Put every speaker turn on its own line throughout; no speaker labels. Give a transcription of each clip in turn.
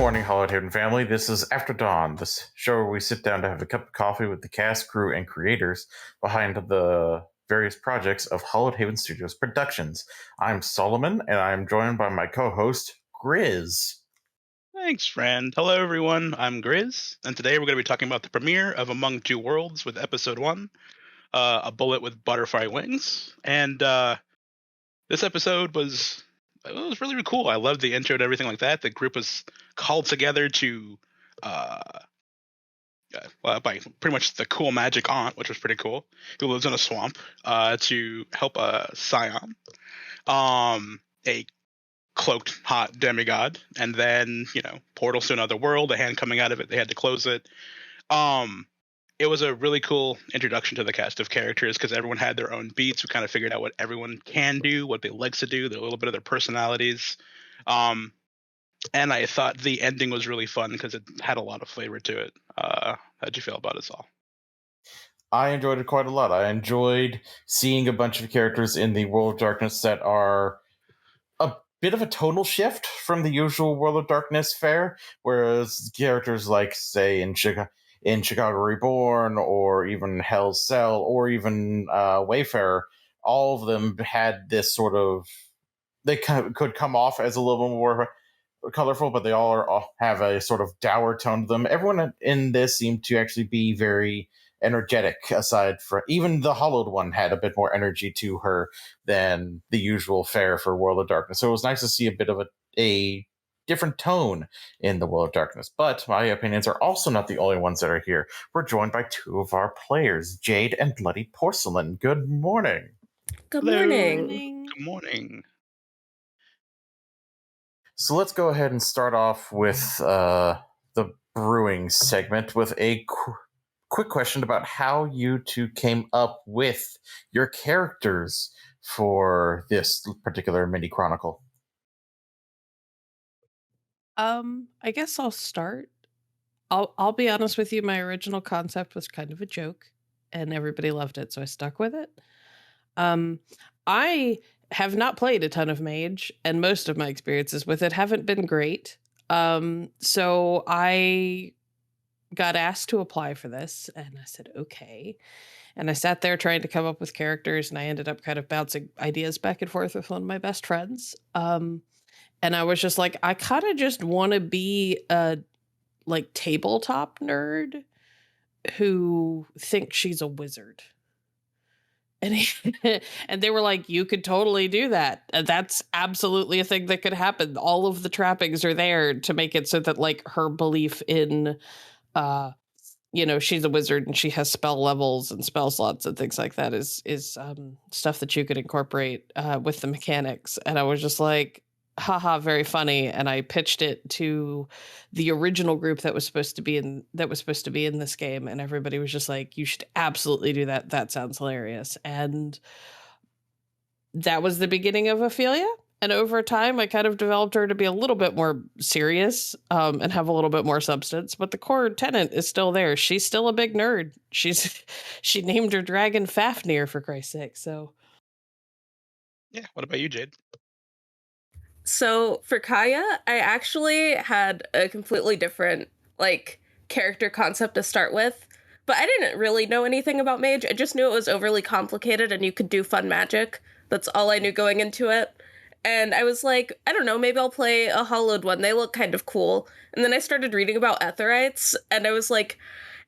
morning, Hallowed family. This is After Dawn, this show where we sit down to have a cup of coffee with the cast, crew, and creators behind the various projects of Hallowed Haven Studios Productions. I'm Solomon, and I'm joined by my co-host, Grizz.
Thanks, friend. Hello, everyone. I'm Grizz, and today we're going to be talking about the premiere of Among Two Worlds with Episode 1, A Bullet with Butterfly Wings. And this episode was really, really cool. I loved the intro and everything like that. The group was called together to, by pretty much the cool magic aunt, which was pretty cool, who lives in a swamp, to help a scion, a cloaked hot demigod, and then portals to another world, a hand coming out of it, they had to close it. It was a really cool introduction to the cast of characters because everyone had their own beats. We kind of figured out what everyone can do, what they like to do, a little bit of their personalities. And I thought the ending was really fun because it had a lot of flavor to it. How'd you feel about it all?
I enjoyed it quite a lot. I enjoyed seeing a bunch of characters in the World of Darkness that are a bit of a tonal shift from the usual World of Darkness fare, whereas characters like, say, in Chicago Reborn, or even Hell's Cell, or even Wayfarer, all of them had this sort of... They could come off as a little more colorful, but they all have a sort of dour tone to them. Everyone in this seemed to actually be very energetic, aside from even the Hallowed one had a bit more energy to her than the usual fare for World of Darkness. So it was nice to see a bit of a different tone in the World of Darkness. But my opinions are also not the only ones that are here. We're joined by two of our players, Jade and Bloodied Porcelain. Good morning.
Good
Hello.
morning.
Good morning.
So let's go ahead and start off with the brewing segment with a quick question about how you two came up with your characters for this particular mini chronicle.
I guess I'll start. I'll be honest with you, my original concept was kind of a joke and everybody loved it, so I stuck with it. I have not played a ton of Mage, and most of my experiences with it haven't been great. So I got asked to apply for this, and I said, okay. And I sat there trying to come up with characters, and I ended up kind of bouncing ideas back and forth with one of my best friends. And I was just like, I kind of just want to be a tabletop nerd who thinks she's a wizard. And and they were like, you could totally do that. That's absolutely a thing that could happen. All of the trappings are there to make it so that her belief in, she's a wizard and she has spell levels and spell slots and things like that is stuff that you could incorporate with the mechanics. And I was just like, haha, very funny. And I pitched it to the original group that was supposed to be in this game, and everybody was just like, you should absolutely do that. That sounds hilarious. And that was the beginning of Ophelia. And over time, I kind of developed her to be a little bit more serious and have a little bit more substance. But the core tenet is still there. She's still a big nerd. She named her dragon Fafnir, for Christ's sake. So,
yeah. What about you, Jade?
So for Kaya, I actually had a completely different character concept to start with, but I didn't really know anything about Mage. I just knew it was overly complicated and you could do fun magic. That's all I knew going into it. And I was like, I don't know, maybe I'll play a Hallowed one. They look kind of cool. And then I started reading about Etherites, and I was like,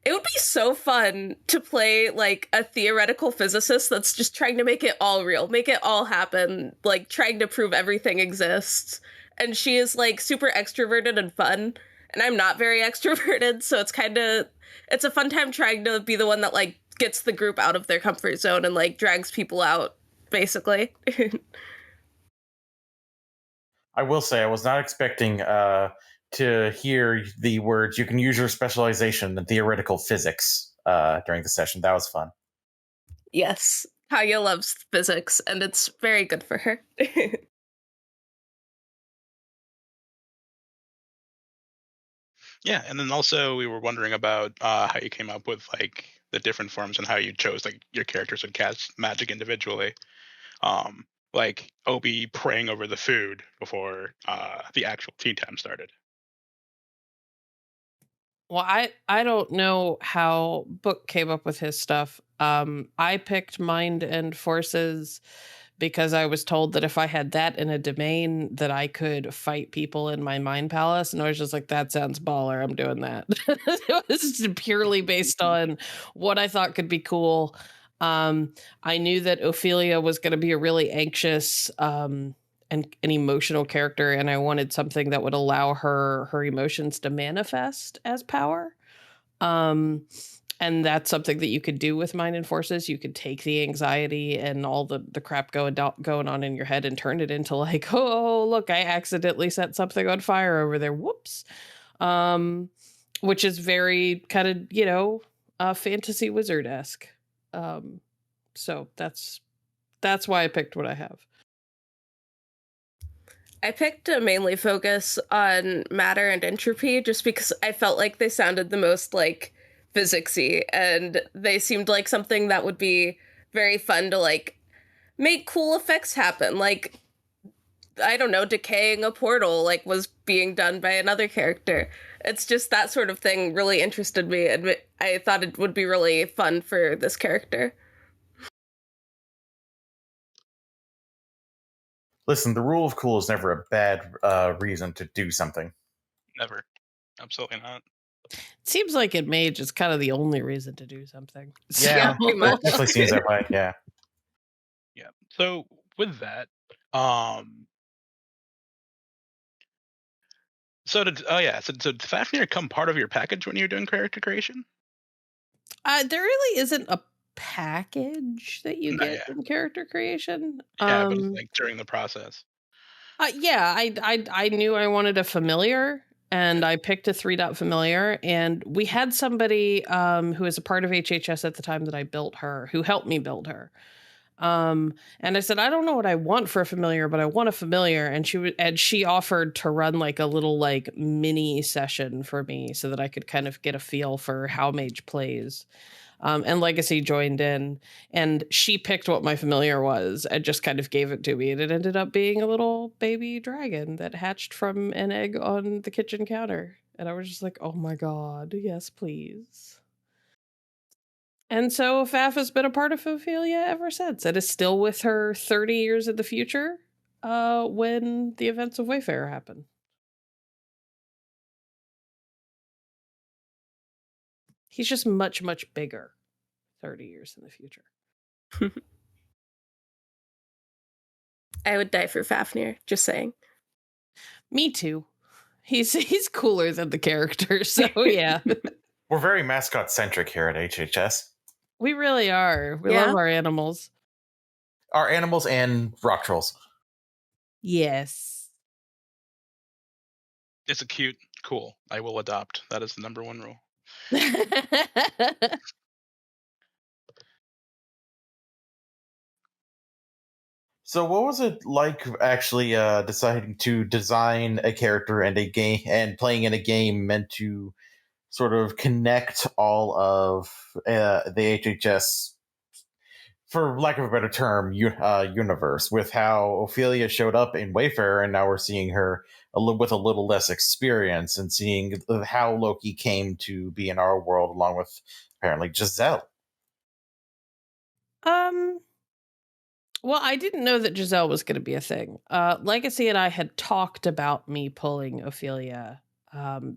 it would be so fun to play a theoretical physicist that's just trying to make it all real, make it all happen, trying to prove everything exists. And she is super extroverted and fun, and I'm not very extroverted, so it's a fun time trying to be the one that gets the group out of their comfort zone and drags people out, basically.
I will say I was not expecting to hear the words, you can use your specialization in theoretical physics during the session. That was fun.
Yes, Kaya loves physics, and it's very good for her.
Yeah, and then also we were wondering about how you came up with the different forms and how you chose your characters would cast magic individually. Like Obi praying over the food before the actual tea time started.
Well, I don't know how Book came up with his stuff. I picked Mind and Forces because I was told that if I had that in a domain that I could fight people in my mind palace, and I was just like, that sounds baller. I'm doing that. It was just purely based on what I thought could be cool. I knew that Ophelia was going to be a really anxious and an emotional character, and I wanted something that would allow her emotions to manifest as power. Um, and that's something that you could do with Mind and Forces. You could take the anxiety and all the crap going on in your head and turn it into like, oh, look, I accidentally set something on fire over there. Whoops. Um, which is very kind of, fantasy wizard-esque. Um, so that's why I picked what I have.
I picked to mainly focus on matter and entropy just because I felt like they sounded the most like physicsy, and they seemed like something that would be very fun to like make cool effects happen. Like, I don't know, decaying a portal like was being done by another character. It's just that sort of thing really interested me, and I thought it would be really fun for this character.
Listen, the rule of cool is never a bad reason to do something.
Never. Absolutely not.
It seems like in Mage is kind of the only reason to do something.
Yeah,
pretty much.
it definitely seems that way. Yeah.
Yeah. So with that, so did Fafnir come part of your package when you were doing character creation?
There really isn't a package that you
No,
get
yeah.
in character creation.
Yeah, but it's like during the process.
Yeah, I knew I wanted a familiar, and I picked a 3-dot familiar, and we had somebody who was a part of HHS at the time that I built her, who helped me build her. And I said, I don't know what I want for a familiar, but I want a familiar. And she offered to run like a little like mini session for me so that I could kind of get a feel for how Mage plays. And Legacy joined in, and she picked what my familiar was and just kind of gave it to me. And it ended up being a little baby dragon that hatched from an egg on the kitchen counter. And I was just like, oh my God, yes, please. And so Faf has been a part of Ophelia ever since. It is still with her 30 years in the future when the events of Wayfarer happen. He's just much, much bigger 30 years in the future.
I would die for Fafnir, just saying.
Me too. He's cooler than the character, so yeah.
We're very mascot centric here at HHS.
We really are. We love our animals.
Our animals and rock trolls.
Yes.
It's a cute, cool. I will adopt. That is the number one rule.
So what was it like actually deciding to design a character and a game and playing in a game meant to sort of connect all of the HHS, for lack of a better term, universe, with how Ophelia showed up in Wayfarer, and now we're seeing her with a little less experience and seeing how Loki came to be in our world along with apparently Giselle.
Well, I didn't know that Giselle was going to be a thing. Legacy and I had talked about me pulling Ophelia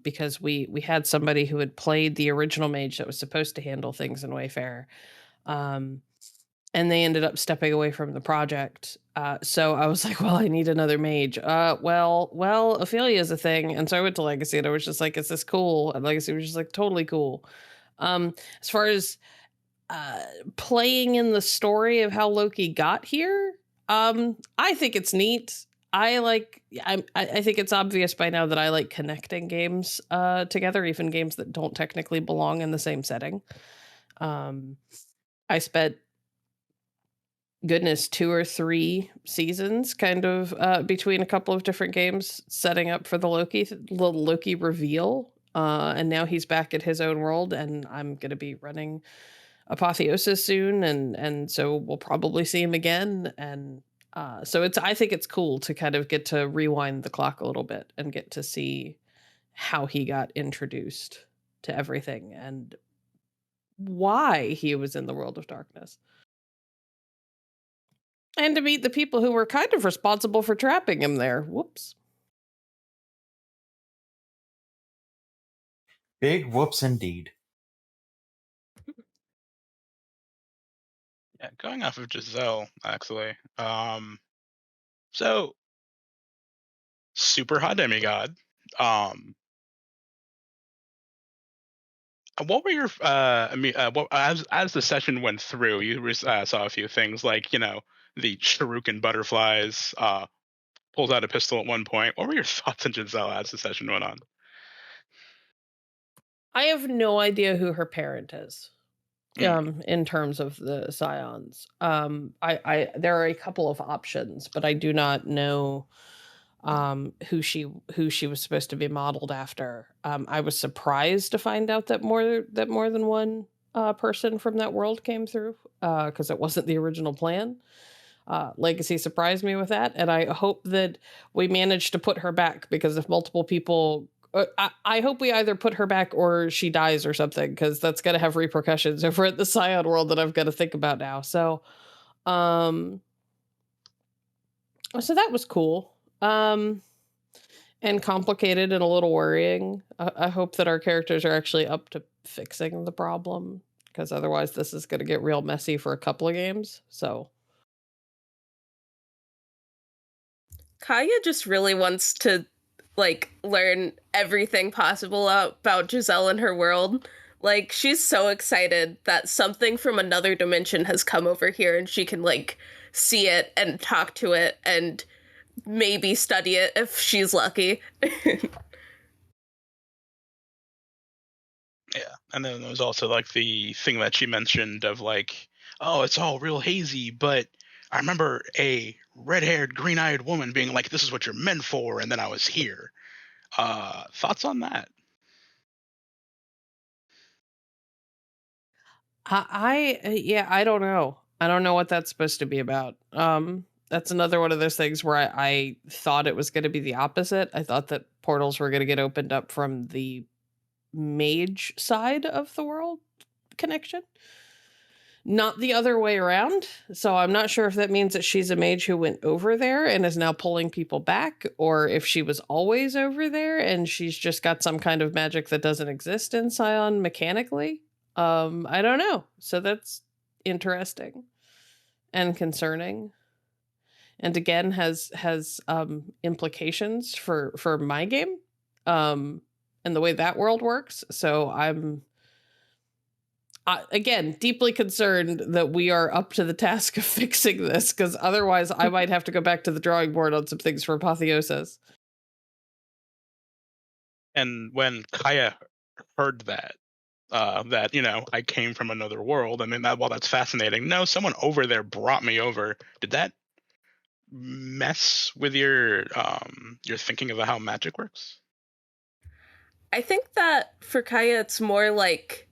because we had somebody who had played the original Mage that was supposed to handle things in Wayfarer. And they ended up stepping away from the project. So I was like, well, I need another Mage. Well, Ophelia is a thing. And so I went to Legacy and I was just like, is this cool? And Legacy was just like, totally cool. As far as playing in the story of how Loki got here, I think it's neat. I think it's obvious by now that I like connecting games together, even games that don't technically belong in the same setting. I spent 2 or 3 seasons kind of between a couple of different games setting up for the Loki reveal. And now he's back at his own world, and I'm going to be running Apotheosis soon, and so we'll probably see him again. And so I think it's cool to kind of get to rewind the clock a little bit and get to see how he got introduced. to everything and why he was in the world of darkness. And to meet the people who were kind of responsible for trapping him there. Whoops.
Big whoops indeed.
Yeah, going off of Giselle, actually. So super hot demigod. What were your what, as the session went through, you saw a few things like, the shuriken butterflies, pulls out a pistol at one point. What were your thoughts on Giselle as the session went on?
I have no idea who her parent is. In terms of the scions. I there are a couple of options, but I do not know who she was supposed to be modeled after. I was surprised to find out that more than one person from that world came through, because it wasn't the original plan. Legacy surprised me with that, and I hope that we managed to put her back, because if multiple people, I hope we either put her back or she dies or something, because that's going to have repercussions over at the Scion world that I've got to think about now. So that was cool. And complicated and a little worrying. I hope that our characters are actually up to fixing the problem, because otherwise this is going to get real messy for a couple of games. So
Kaya just really wants to learn everything possible about Giselle and her world. Like, she's so excited that something from another dimension has come over here and she can see it and talk to it and maybe study it if she's lucky.
Yeah, and then there was also the thing that she mentioned of oh, it's all real hazy, but I remember a red-haired, green-eyed woman being like, "This is what you're meant for," and then I was here. Thoughts on that?
I don't know. I don't know what that's supposed to be about. That's another one of those things where I thought it was going to be the opposite. I thought that portals were going to get opened up from the mage side of the world connection, not the other way around. So I'm not sure if that means that she's a mage who went over there and is now pulling people back, or if she was always over there and she's just got some kind of magic that doesn't exist in Scion mechanically. I don't know. So that's interesting and concerning, and again has implications for my game, and the way that world works. So I'm again deeply concerned that we are up to the task of fixing this, because otherwise I might have to go back to the drawing board on some things for Apotheosis.
And when Kaya heard that, I came from another world, I mean, while that's fascinating, no, someone over there brought me over. Did that mess with your thinking about how magic works?
I think that for Kaya, it's more like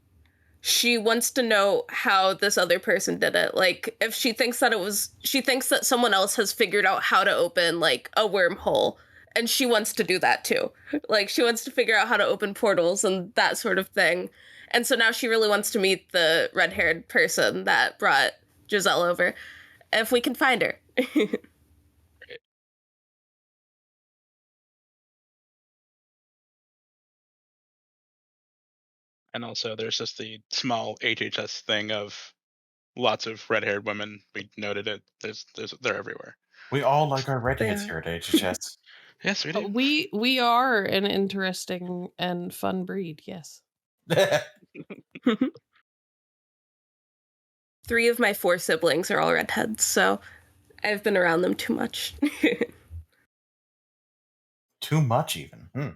she wants to know how this other person did it. Like, if she thinks that someone else has figured out how to open a wormhole, and she wants to do that too. Like, she wants to figure out how to open portals and that sort of thing. And so now she really wants to meet the red-haired person that brought Giselle over, if we can find her.
And also, there's just the small HHS thing of lots of red-haired women. We noted it. They're everywhere.
We all like our redheads here at HHS.
Yes, we do.
We are an interesting and fun breed. Yes.
3 of my 4 siblings are all redheads, so I've been around them too much.
Too much, even.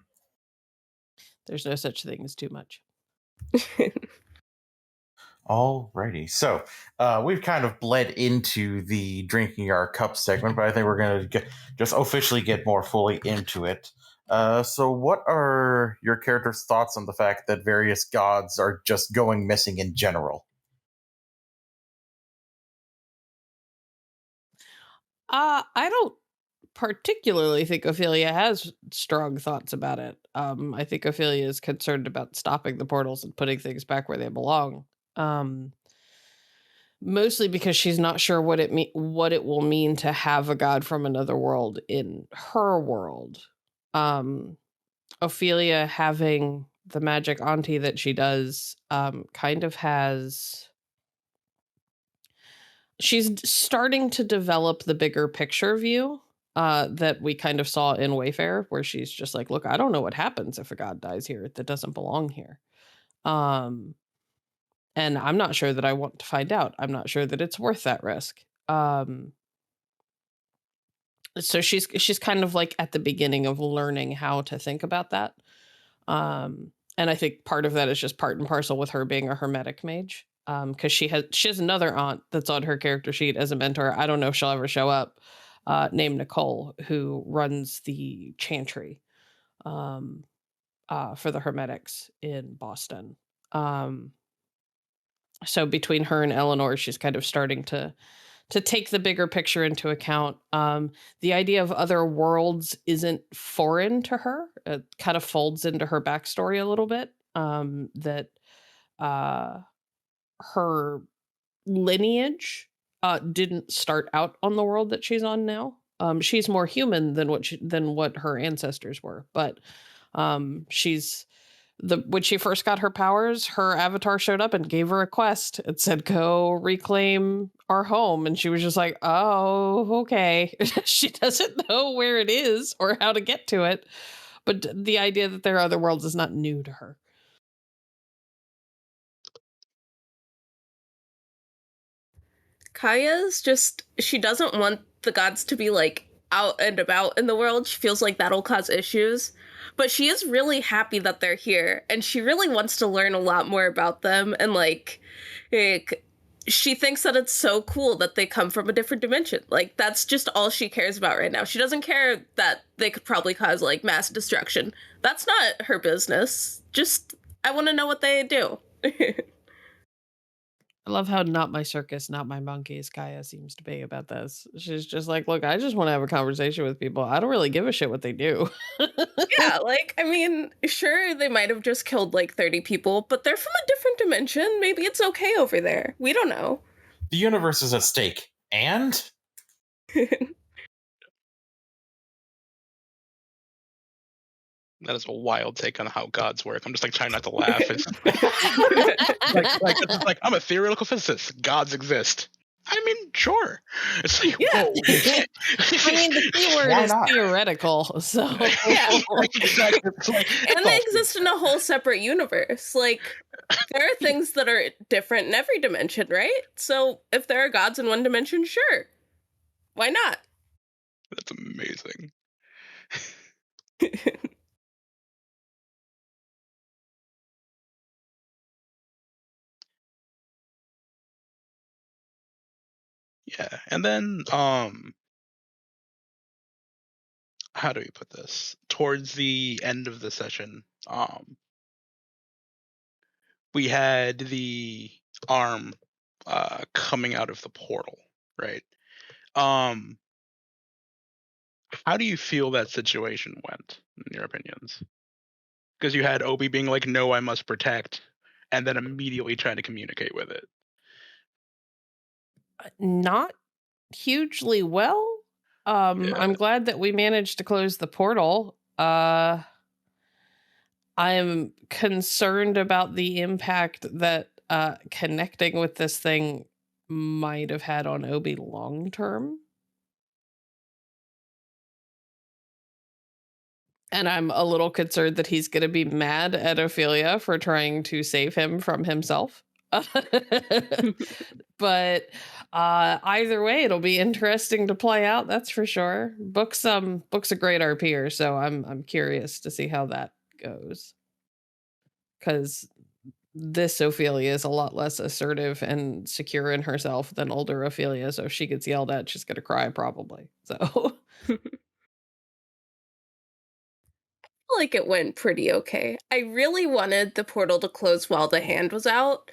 There's no such thing as too much.
Alrighty, so we've kind of bled into the drinking our cup segment, but I think we're going to just officially get more fully into it. So what are your character's thoughts on the fact that various gods are just going missing in general?
I don't particularly think Ophelia has strong thoughts about it. I think Ophelia is concerned about stopping the portals and putting things back where they belong. Mostly because she's not sure what it will mean to have a god from another world in her world. Ophelia having the magic auntie that she does kind of has... She's starting to develop the bigger picture view that we kind of saw in Wayfair, where she's just like, look, I don't know what happens if a god dies here that doesn't belong here. And I'm not sure that I want to find out. I'm not sure that it's worth that risk. So she's kind of like at the beginning of learning how to think about that. And I think part of that is just part and parcel with her being a hermetic mage. Because she has another aunt that's on her character sheet as a mentor. I don't know if she'll ever show up, named Nicole, who runs the chantry for the Hermetics in Boston. So between her and Eleanor, she's kind of starting to take the bigger picture into account. The idea of other worlds isn't foreign to her. It kind of folds into her backstory a little bit. That her lineage didn't start out on the world that she's on now. She's more human than what her ancestors were, but she's when she first got her powers, her avatar showed up and gave her a quest. It said, go reclaim our home. And she was just like, oh, okay. She doesn't know where it is or how to get to it. But the idea that there are other worlds is not new to her.
Kaya's just, she doesn't want the gods to be like out and about in the world. She feels like that'll cause issues. But she is really happy that they're here, and she really wants to learn a lot more about them. And like she thinks that it's so cool that they come from a different dimension. Like, that's just all she cares about right now. She doesn't care that they could probably cause like mass destruction. That's not her business. Just, I want to know what they do.
I love how not my circus, not my monkeys, Kaya seems to be about this. She's just like, look, I just want to have a conversation with people. I don't really give a shit what they do.
Yeah, like, I mean, sure, they might have just killed like 30 people, but they're from a different dimension. Maybe it's okay over there. We don't know.
The universe is at stake. And?
That is a wild take on how gods work. I'm just like trying not to laugh. It's like I'm a theoretical physicist. Gods exist. I mean, sure. It's like,
Yeah.
whoa.
I mean, the key word is theoretical, so...
Yeah.
Exactly. It's like,
And they exist in a whole separate universe. Like, there are things that are different in every dimension, right? So if there are gods in one dimension, sure. Why not?
That's amazing. Yeah, and then how do we put this? Towards the end of the session, we had the arm coming out of the portal, right? How do you feel that situation went, in your opinions? Because you had Obi being like, no, I must protect, and then immediately trying to communicate with it.
Not hugely well. I'm glad that we managed to close the portal. I am concerned about the impact that connecting with this thing might have had on Obi long term. And I'm a little concerned that he's going to be mad at Ophelia for trying to save him from himself. But either way, it'll be interesting to play out. That's for sure. Book's a great RPer, so I'm curious to see how that goes. Because this Ophelia is a lot less assertive and secure in herself than older Ophelia. So if she gets yelled at, she's gonna cry probably. So.
Like, it went pretty okay. I really wanted the portal to close while the hand was out,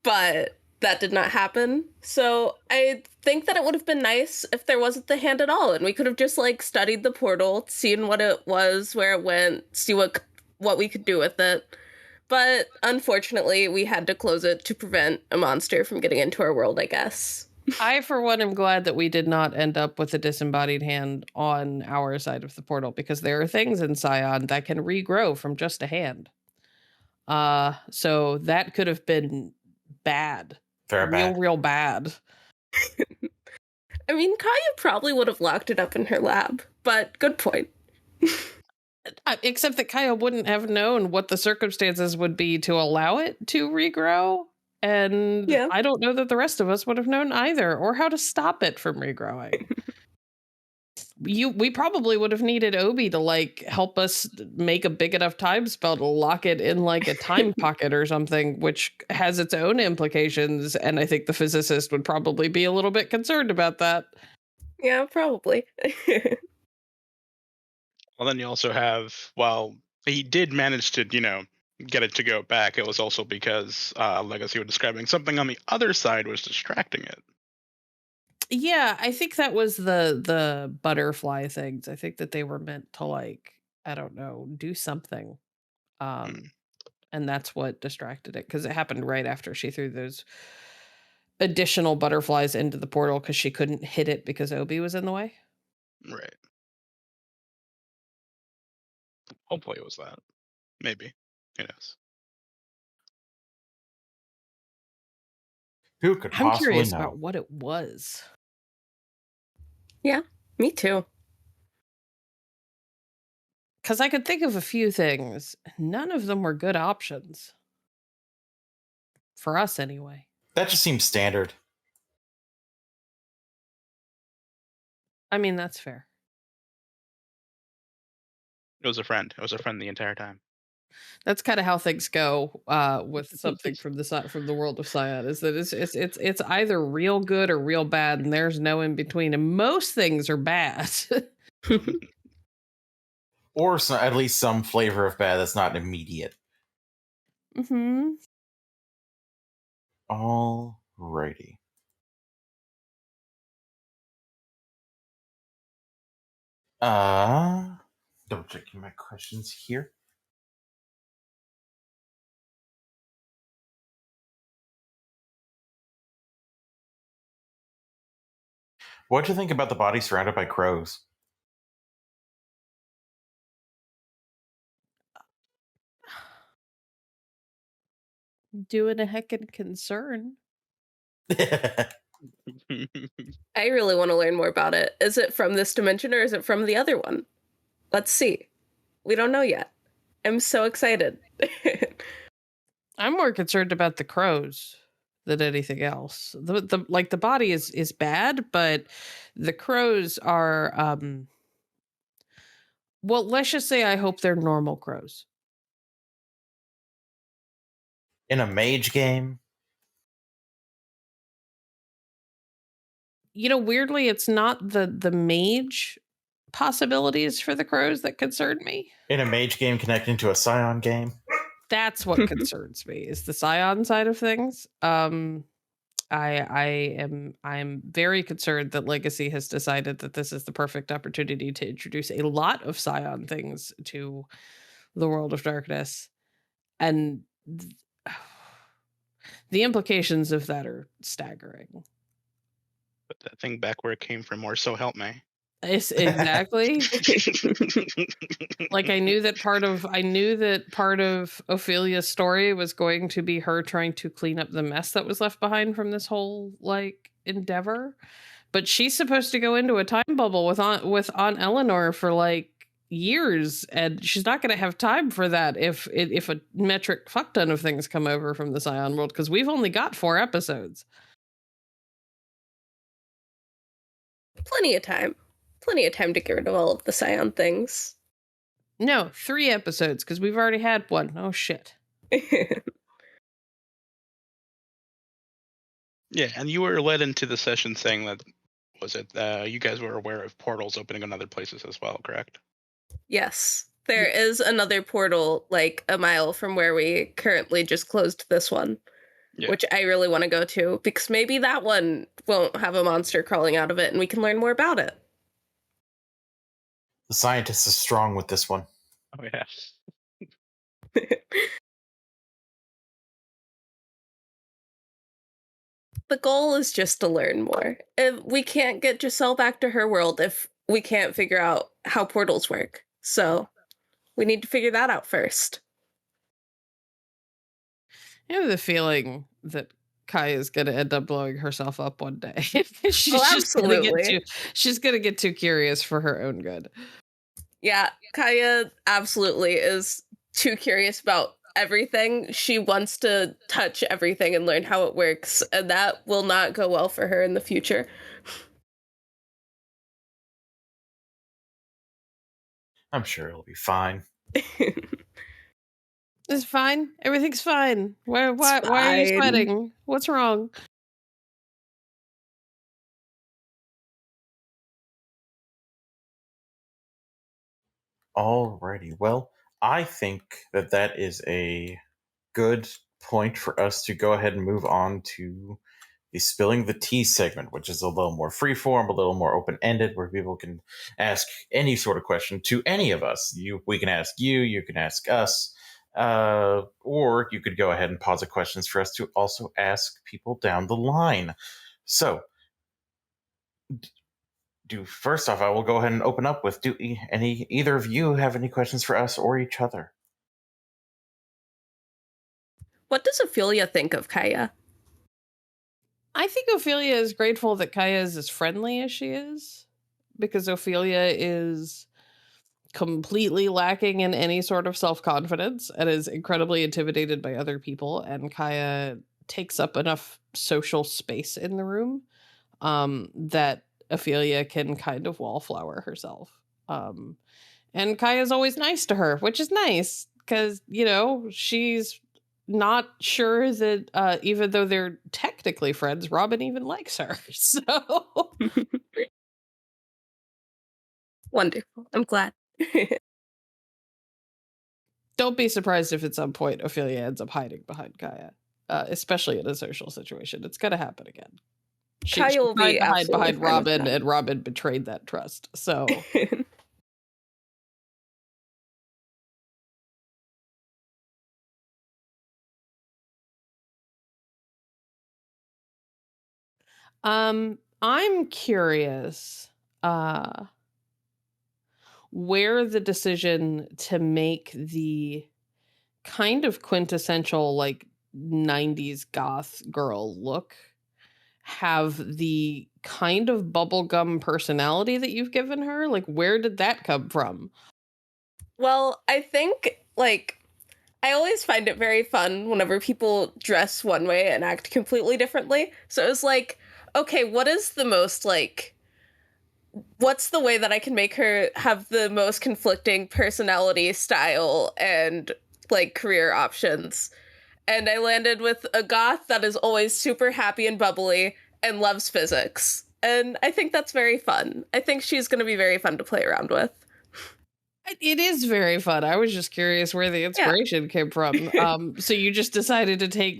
but that did not happen. So I think that it would have been nice if there wasn't the hand at all, and we could have just like studied the portal, seen what it was, where it went, see what we could do with it. But unfortunately, we had to close it to prevent a monster from getting into our world, I guess.
I, for one, am glad that we did not end up with a disembodied hand on our side of the portal, because there are things in Scion that can regrow from just a hand. So that could have been bad. Real bad.
I mean, Kaya probably would have locked it up in her lab, but good point.
Except that Kaya wouldn't have known what the circumstances would be to allow it to regrow. And yeah. I don't know that the rest of us would have known either, or how to stop it from regrowing. We probably would have needed Obi to like help us make a big enough time spell to lock it in like a time pocket or something, which has its own implications. And I think the physicist would probably be a little bit concerned about that.
Yeah, probably.
Well, then you also have, well, he did manage to, get it to go back. It was also because Legacy was describing something on the other side was distracting it.
Yeah, I think that was the butterfly things. I think that they were meant to like, I don't know, do something. And that's what distracted it, because it happened right after she threw those additional butterflies into the portal because she couldn't hit it because Obi was in the way.
Right. Hopefully it was that. Maybe. Who knows?
Who could possibly know?
I'm curious about what it was.
Yeah, me too.
Because I could think of a few things. None of them were good options. For us, anyway.
That just seems standard.
I mean, that's fair.
It was a friend. It was a friend the entire time.
That's kind of how things go with something from the world of Scion. Is that it's either real good or real bad, and there's no in between. And most things are bad.
Or at least some flavor of bad that's not immediate.
Mm-hmm.
Alrighty. Double checking my questions here. What'd you think about the body surrounded by crows?
Doing a heckin' concern.
I really want to learn more about it. Is it from this dimension or is it from the other one? Let's see. We don't know yet. I'm so excited.
I'm more concerned about the crows than anything else. The body is bad, but the crows are well, let's just say I hope they're normal crows.
In a mage game?
Weirdly, it's not the mage possibilities for the crows that concern me.
In a mage game connecting to a Scion game?
That's what concerns me, is the Scion side of things. I'm very concerned that Legacy has decided that this is the perfect opportunity to introduce a lot of Scion things to the world of darkness. And the implications of that are staggering.
Put that thing back where it came from, or so help me.
It's exactly. Like I knew that part of Ophelia's story was going to be her trying to clean up the mess that was left behind from this whole like endeavor. But she's supposed to go into a time bubble with Aunt Eleanor for like years, and she's not going to have time for that if a metric fuck ton of things come over from the Scion world, because we've only got 4 episodes.
Plenty of time to get rid of all of the Scion things.
No, 3 episodes, because we've already had 1. Oh shit.
Yeah, and you were led into the session saying that, was it you guys were aware of portals opening in other places as well, correct?
Yes. There is another portal like a mile from where we currently just closed this one.
Yeah.
which I really want to go to, because maybe that one won't have a monster crawling out of it and we can learn more about it.
The scientist is strong with this one.
Oh yeah.
The goal is just to learn more. If we can't get Giselle back to her world if we can't figure out how portals work. So we need to figure that out first.
I have the feeling that Kaya is going to end up blowing herself up one day. She's going to get too curious for her own good.
Yeah, Kaya absolutely is too curious about everything. She wants to touch everything and learn how it works, and that will not go well for her in the future.
I'm sure it'll be fine.
It's fine. Everything's fine. Why are you sweating? What's wrong?
Alrighty. Well, I think that is a good point for us to go ahead and move on to the spilling the tea segment, which is a little more freeform, a little more open-ended, where people can ask any sort of question to any of us. We can ask you, you can ask us, or you could go ahead and posit questions for us to also ask people down the line. So, first off, I will go ahead and open up with: do either of you have any questions for us or each other?
What does Ophelia think of Kaya?
I think Ophelia is grateful that Kaya is as friendly as she is, because Ophelia is completely lacking in any sort of self-confidence and is incredibly intimidated by other people, and Kaya takes up enough social space in the room that Ophelia can kind of wallflower herself. And Kaya's always nice to her, which is nice because, she's not sure that even though they're technically friends, Robin even likes her. So
Wonderful. I'm glad.
don't be surprised if at some point Ophelia ends up hiding behind Kaya, especially in a social situation. It's going to happen again. She
Kaya will
tried
be
to hide behind
absolutely fine with
Robin,
that.
and Robin betrayed that trust. So I'm curious where the decision to make the kind of quintessential like 90s goth girl look have the kind of bubblegum personality that you've given her, like where did that come from?
Well, I think, I always find it very fun whenever people dress one way and act completely differently. So it was like, okay, what is the most, what's the way that I can make her have the most conflicting personality, style, and, career options? And I landed with a goth that is always super happy and bubbly and loves physics. And I think that's very fun. I think she's going to be very fun to play around with.
It is very fun. I was just curious where the inspiration came from. So you just decided to take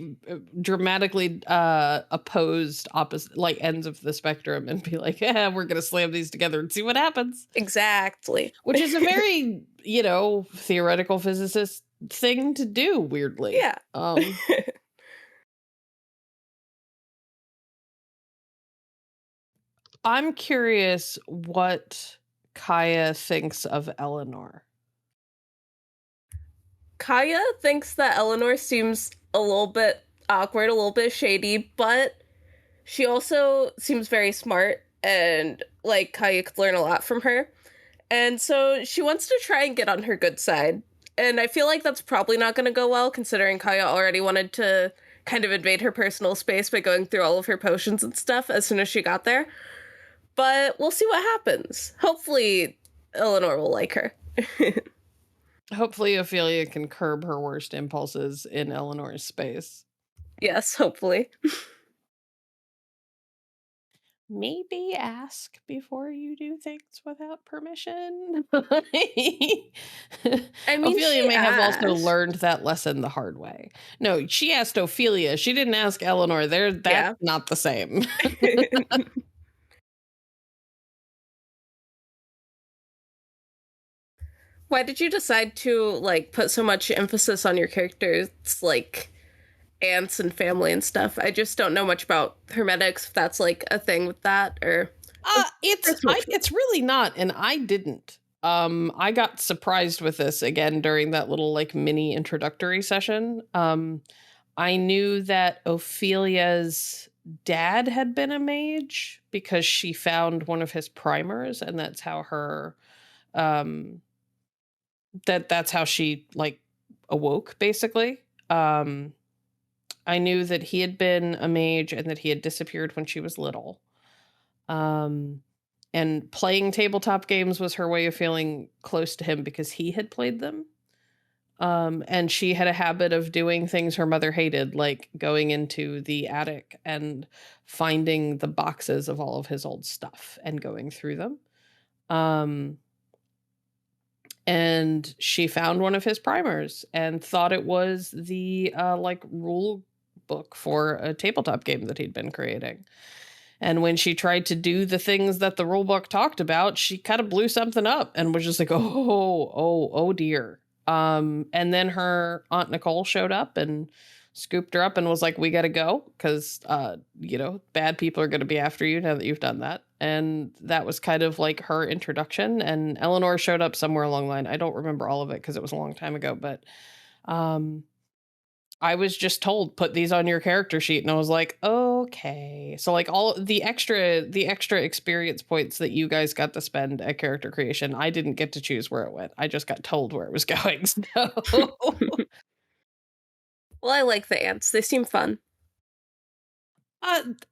dramatically opposed opposite like ends of the spectrum and be like, yeah, we're going to slam these together and see what happens.
Exactly.
Which is a very, theoretical physicist thing to do, weirdly.
Yeah.
I'm curious what Kaya thinks of Eleanor.
Kaya thinks that Eleanor seems a little bit awkward, a little bit shady, but she also seems very smart, and Kaya could learn a lot from her. And so she wants to try and get on her good side. And I feel like that's probably not going to go well, considering Kaya already wanted to kind of invade her personal space by going through all of her potions and stuff as soon as she got there. But we'll see what happens. Hopefully, Eleanor will like her.
Hopefully, Ophelia can curb her worst impulses in Eleanor's space.
Yes, hopefully.
maybe ask before you do things without permission.
I mean,
Ophelia
she
may have also
asked.
learned that lesson the hard way. No, she asked Ophelia. She didn't ask Eleanor. That's
Yeah.
not the same.
Why did you decide to like put so much emphasis on your characters, like aunts and family and stuff? I just don't know much about hermetics. If that's like a thing with that, or
It's really not, and I didn't. I got surprised with this again during that little like mini introductory session. I knew that Ophelia's dad had been a mage because she found one of his primers, and that's how her um that's how she like awoke basically. I knew that he had been a mage and that he had disappeared when she was little. And playing tabletop games was her way of feeling close to him because he had played them. And she had a habit of doing things her mother hated, like going into the attic and finding the boxes of all of his old stuff and going through them. And she found one of his primers and thought it was the like rule book for a tabletop game that he'd been creating. And when she tried to do the things that the rule book talked about, she kind of blew something up and was just like, oh dear. And then her Aunt Nicole showed up and scooped her up and was like, we got to go because, bad people are going to be after you now that you've done that. And that was kind of like her introduction. And Eleanor showed up somewhere along the line. I don't remember all of it because it was a long time ago, but I was just told put these on your character sheet, and I was like, okay. So like all the extra experience points that you guys got to spend at character creation, I didn't get to choose where it went. I just got told where it was going. So
well, I like the ants. They seem fun.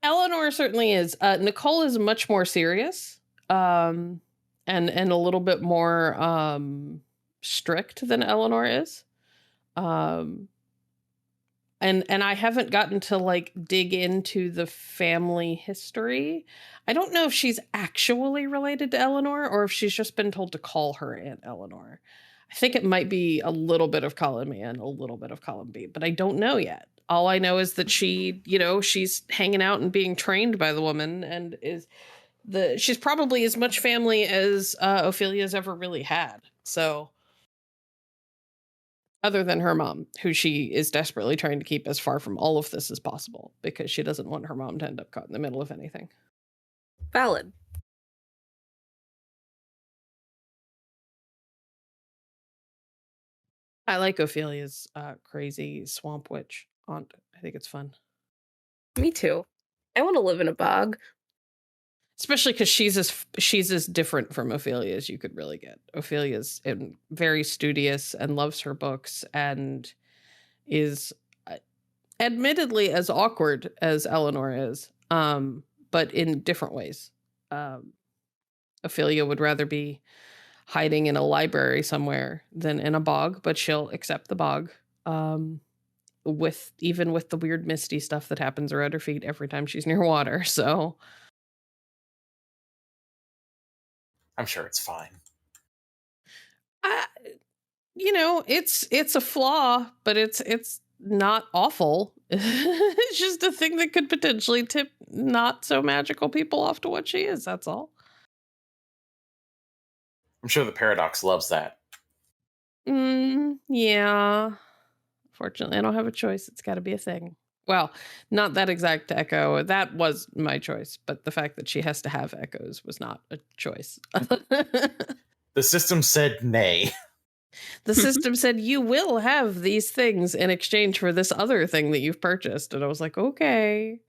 Eleanor certainly is. Nicole is much more serious, and a little bit more strict than Eleanor is. And I haven't gotten to like dig into the family history. I don't know if she's actually related to Eleanor or if she's just been told to call her Aunt Eleanor. I think it might be a little bit of column A and a little bit of column B, but I don't know yet. All I know is that she's hanging out and being trained by the woman, and she's probably as much family as Ophelia's ever really had. So other than her mom, who she is desperately trying to keep as far from all of this as possible because she doesn't want her mom to end up caught in the middle of anything.
Valid.
I like Ophelia's crazy swamp witch aunt. I think it's fun.
Me too. I want to live in a bog.
Especially because she's as different from Ophelia as you could really get. Ophelia's very studious and loves her books and is admittedly as awkward as Eleanor is, but in different ways. Ophelia would rather be hiding in a library somewhere than in a bog, but she'll accept the bog. With the weird misty stuff that happens around her feet every time she's near water. So
I'm sure it's fine.
It's a flaw, but it's not awful. It's just a thing that could potentially tip not so magical people off to what she is. That's all.
I'm sure the Paradox loves that.
Yeah. Fortunately, I don't have a choice. It's got to be a thing. Well, not that exact echo. That was my choice, but the fact that she has to have echoes was not a choice.
The system said nay.
The system said, you will have these things in exchange for this other thing that you've purchased. And I was like, okay.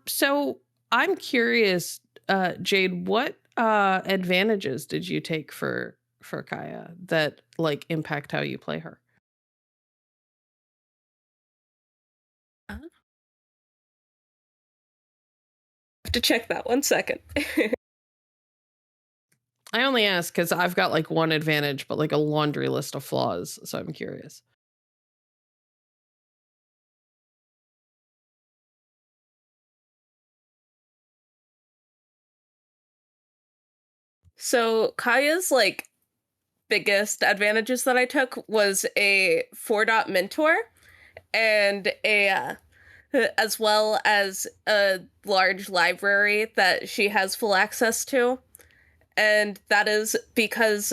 So I'm curious, Jade, what advantages did you take for Kaya that like impact how you play her?
I have to check that 1 second.
I only ask because I've got like one advantage, but like a laundry list of flaws. So I'm curious.
So Kaya's like biggest advantages that I took was a 4-dot mentor and a as well as a large library that she has full access to. And that is because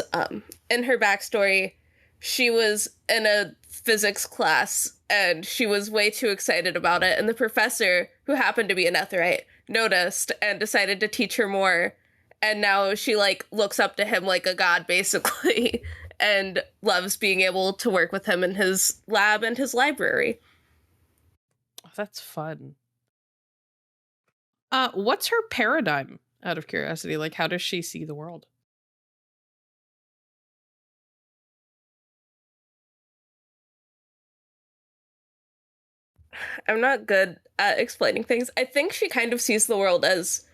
in her backstory, she was in a physics class and she was way too excited about it. And the professor, who happened to be a netherite, noticed and decided to teach her more. And now she like looks up to him like a god, basically, and loves being able to work with him in his lab and his library.
That's fun. What's her paradigm, out of curiosity? Like, how does she see the world?
I'm not good at explaining things. I think she kind of sees the world as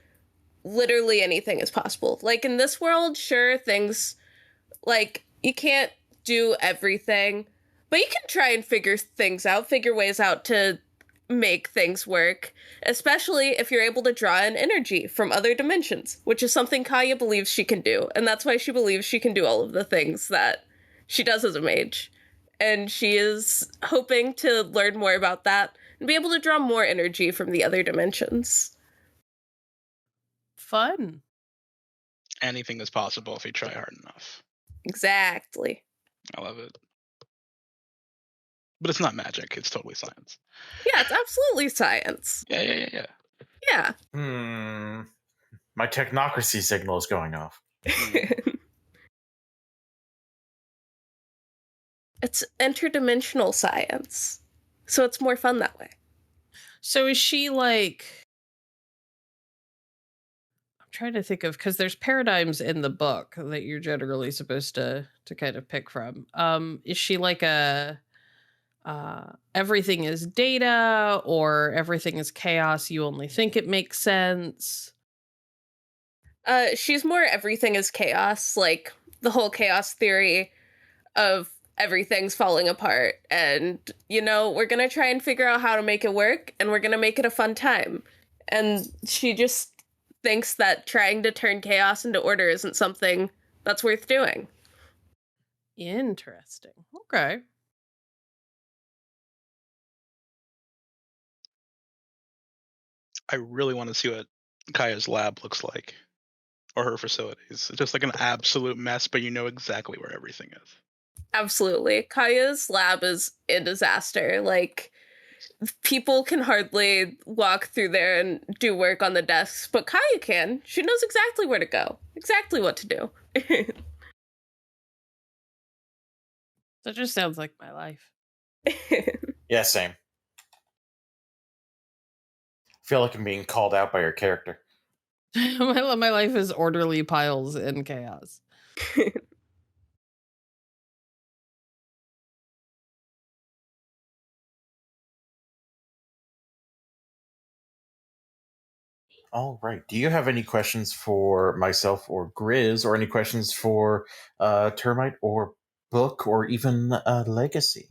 literally anything is possible. Like in this world, sure, things like you can't do everything, but you can try and figure ways out to make things work, especially if you're able to draw in energy from other dimensions, which is something Kaya believes she can do. And that's why she believes she can do all of the things that she does as a mage. And she is hoping to learn more about that and be able to draw more energy from the other dimensions.
Fun.
Anything is possible if you try hard enough.
Exactly.
I love it. But it's not magic. It's totally science.
Yeah, it's absolutely science.
Yeah.
Yeah.
My technocracy signal is going off.
It's interdimensional science, so it's more fun that way.
So is she like... I'm trying to think of, because there's paradigms in the book that you're generally supposed to kind of pick from. Is she like a everything is data, or everything is chaos, you only think it makes sense?
She's more everything is chaos, like the whole chaos theory of everything's falling apart, and we're gonna try and figure out how to make it work, and we're gonna make it a fun time. And she just thinks that trying to turn chaos into order isn't something that's worth doing.
Interesting. Okay.
I really want to see what Kaya's lab looks like, or her facilities. It's just like an absolute mess, but you know exactly where everything is.
Absolutely. Kaya's lab is a disaster. Like, people can hardly walk through there and do work on the desks, but Kaya can. She knows exactly where to go, exactly what to do.
That just sounds like my life.
Yeah, same. I feel like I'm being called out by your character.
My life is orderly piles and chaos.
All right. Do you have any questions for myself or Grizz, or any questions for Termite or Book, or even Legacy?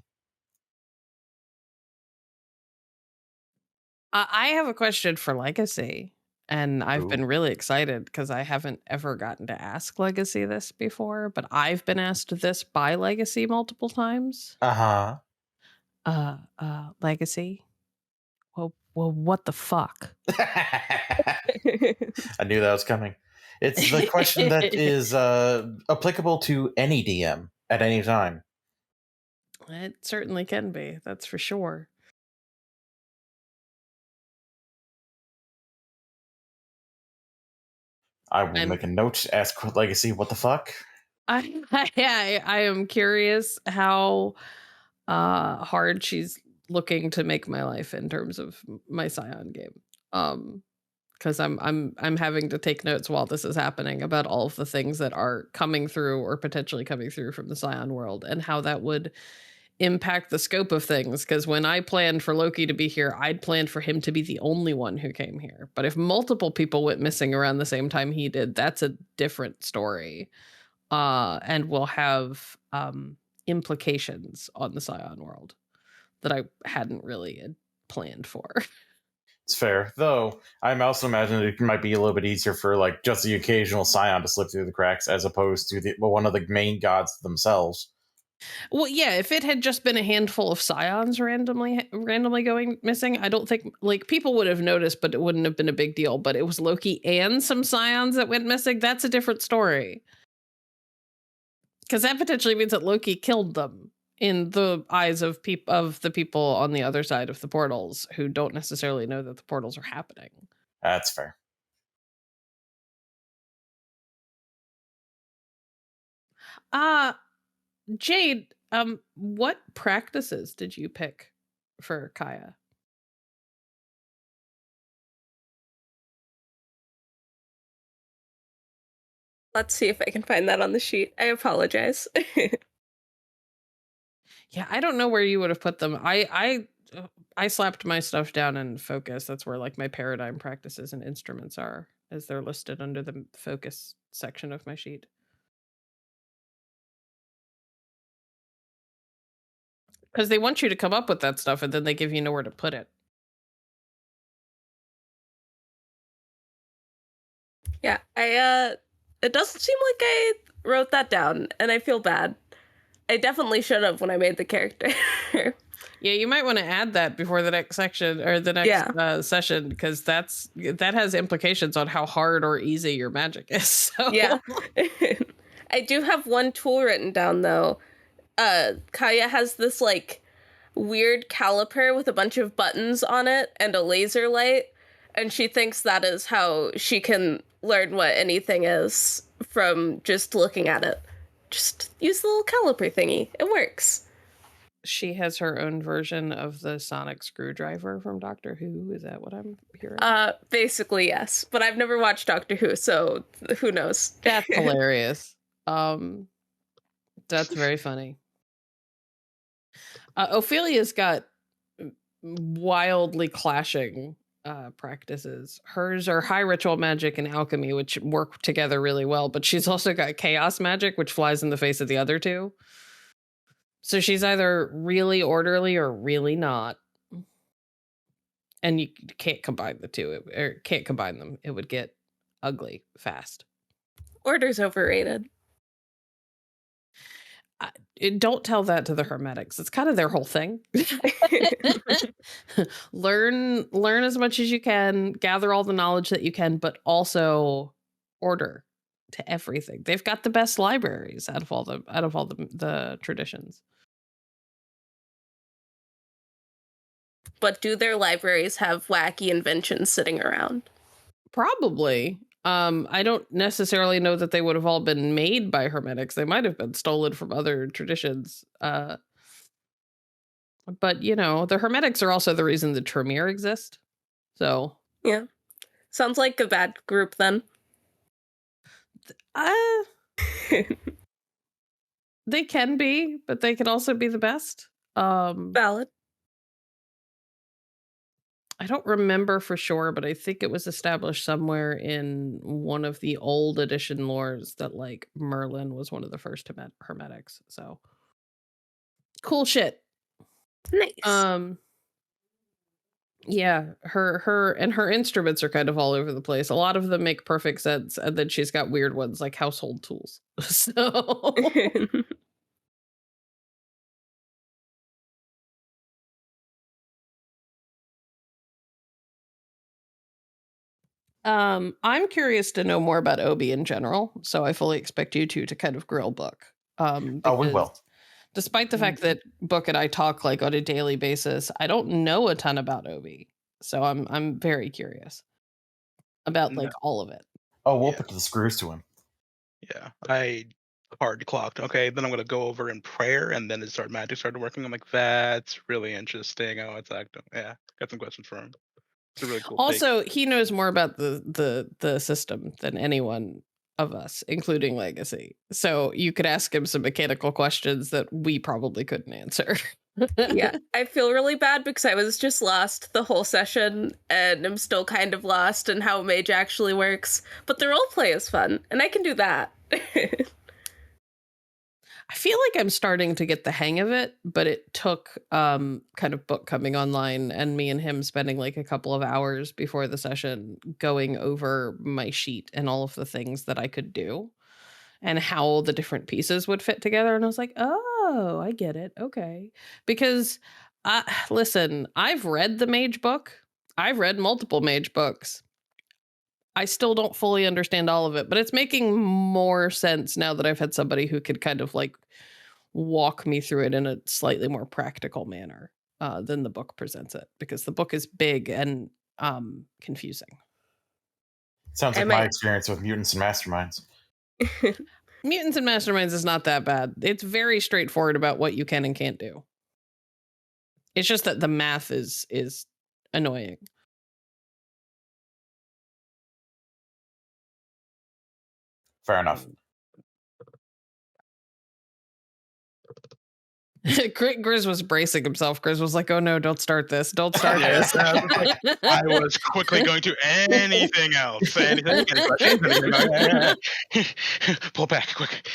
I have a question for Legacy, and I've
Ooh.
been really excited because I haven't ever gotten to ask Legacy this before, but I've been asked this by Legacy multiple times.
Uh-huh.
Legacy? Well, what the fuck?
I knew that was coming. It's the question that is applicable to any DM at any time.
It certainly can be, that's for sure.
I will make a note to ask Legacy, what the fuck?
I am curious how hard she's looking to make my life in terms of my Scion game. Because I'm having to take notes while this is happening about all of the things that are coming through or potentially coming through from the Scion world, and how that would impact the scope of things. Because when I planned for Loki to be here, I'd planned for him to be the only one who came here. But if multiple people went missing around the same time he did, that's a different story. And will have implications on the Scion world that I hadn't really planned for.
It's fair, though. I'm also imagining it might be a little bit easier for like just the occasional scion to slip through the cracks, as opposed to one of the main gods themselves.
Well, yeah, if it had just been a handful of scions randomly going missing, I don't think like people would have noticed, but it wouldn't have been a big deal. But it was Loki and some scions that went missing. That's a different story. Because that potentially means that Loki killed them in the eyes of the people on the other side of the portals who don't necessarily know that the portals are happening.
That's fair.
Jade, what practices did you pick for Kaya?
Let's see if I can find that on the sheet. I apologize.
Yeah, I don't know where you would have put them. I slapped my stuff down in focus. That's where like my paradigm practices and instruments are, as they're listed under the focus section of my sheet. Because they want you to come up with that stuff and then they give you nowhere to put it.
Yeah, it doesn't seem like I wrote that down, and I feel bad. I definitely should have when I made the character.
Yeah, you might want to add that before the next section or the next session, because that has implications on how hard or easy your magic is. So.
Yeah. I do have one tool written down, though. Kaya has this, like, weird caliper with a bunch of buttons on it and a laser light, and she thinks that is how she can learn what anything is from just looking at it. Just use the little caliper thingy. It works.
She has her own version of the sonic screwdriver from Doctor Who. Is that what I'm hearing?
Basically, yes. But I've never watched Doctor Who, so who knows?
That's hilarious. That's very funny. Ophelia's got wildly clashing practices. Hers are high ritual magic and alchemy, which work together really well, but she's also got chaos magic, which flies in the face of the other two. So she's either really orderly or really not. And you can't combine the two, or can't combine them. It would get ugly fast.
Order's overrated.
Don't tell that to the Hermetics. It's kind of their whole thing. learn as much as you can, gather all the knowledge that you can, but also order to everything. They've got the best libraries out of all the traditions.
But do their libraries have wacky inventions sitting around?
Probably. I don't necessarily know that they would have all been made by Hermetics. They might have been stolen from other traditions. But, you know, the Hermetics are also the reason the Tremere exist. So.
Yeah. Sounds like a bad group, then.
They can be, but they can also be the best.
Valid.
I don't remember for sure, but I think it was established somewhere in one of the old edition lores that like Merlin was one of the first Hermetics. So cool shit.
Nice.
Yeah, her instruments are kind of all over the place. A lot of them make perfect sense, and then she's got weird ones like household tools. So I'm curious to know more about Obi in general, so I fully expect you to kind of grill Book.
We will.
Despite the fact that Book and I talk like on a daily basis, I don't know a ton about Obi, so I'm very curious about like all of it.
Oh, we'll put the screws to him.
Yeah, I hard clocked. Okay, then I'm gonna go over in prayer, and then magic started working. I'm like, that's really interesting. Oh, it's active. Yeah, got some questions for him. It's a really cool.
Also, he knows more about the system than anyone of us, including Legacy. So you could ask him some mechanical questions that we probably couldn't answer.
Yeah, I feel really bad because I was just lost the whole session, and I'm still kind of lost in how Mage actually works. But the roleplay is fun, and I can do that.
I feel like I'm starting to get the hang of it, but it took kind of book coming online and me and him spending like a couple of hours before the session going over my sheet and all of the things that I could do and how the different pieces would fit together. And I was like, oh, I get it. Okay. Because listen, I've read the Mage book. I've read multiple Mage books. I still don't fully understand all of it, but it's making more sense now that I've had somebody who could kind of like walk me through it in a slightly more practical manner than the book presents it, because the book is big and confusing.
Sounds like my experience with Mutants and Masterminds.
Mutants and Masterminds is not that bad. It's very straightforward about what you can and can't do. It's just that the math is annoying.
Fair enough.
Grizz was bracing himself. Grizz was like, oh no, don't start this. Don't start this.
I was quickly going to anything else. Anything? Any questions? Pull back, quick.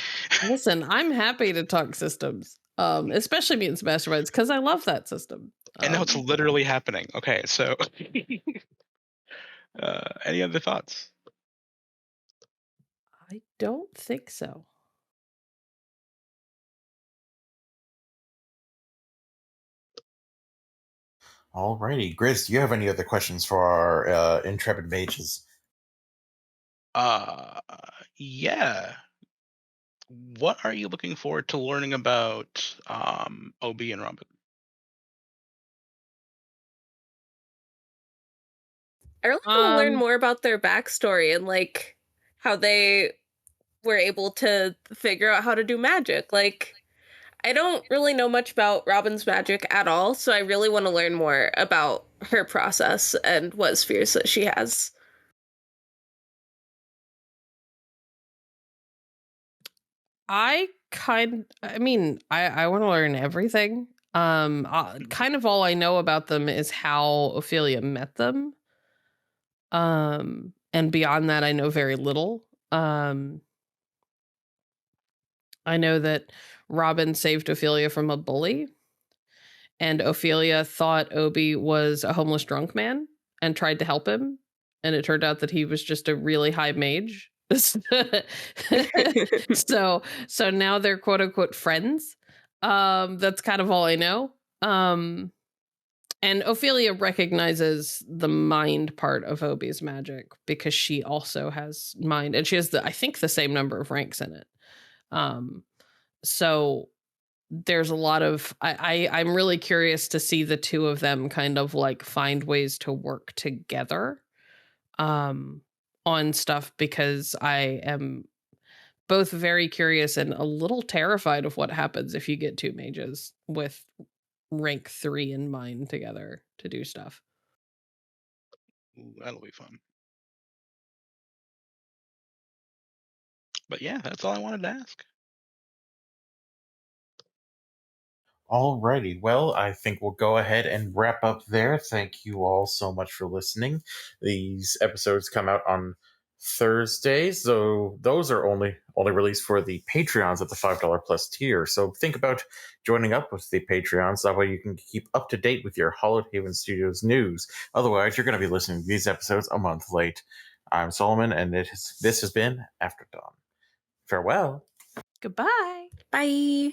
Listen, I'm happy to talk systems, especially Mutants Masterminds, because I love that system.
And now it's literally happening. Okay, so any other thoughts?
I don't think so.
Alrighty, Grizz, do you have any other questions for our intrepid mages?
Yeah. What are you looking forward to learning about OB and Robin?
I really want to learn more about their backstory and like how they were able to figure out how to do magic. Like, I don't really know much about Robin's magic at all, so I really want to learn more about her process and what spheres that she has.
I want to learn everything. Kind of all I know about them is how Ophelia met them. And beyond that, I know very little. I know that Robin saved Ophelia from a bully, and Ophelia thought Obi was a homeless drunk man and tried to help him, and it turned out that he was just a really high mage. so now they're quote unquote friends. That's kind of all I know. And Ophelia recognizes the mind part of Obi's magic because she also has mind, and she has I think the same number of ranks in it. So there's a lot of I'm really curious to see the two of them kind of like find ways to work together on stuff, because I am both very curious and a little terrified of what happens if you get two mages with rank 3 in mind together to do stuff.
Ooh, that'll be fun. But yeah, that's all I wanted to ask.
Alrighty, well, I think we'll go ahead and wrap up there. Thank you all so much for listening. These episodes come out on Thursdays, so those are only released for the Patreons at the $5 plus tier. So think about joining up with the Patreons. That way you can keep up to date with your Hallowed Haven Studios news. Otherwise, you're going to be listening to these episodes a month late. I'm Solomon, and this has been After Dawn. Farewell.
Goodbye.
Bye.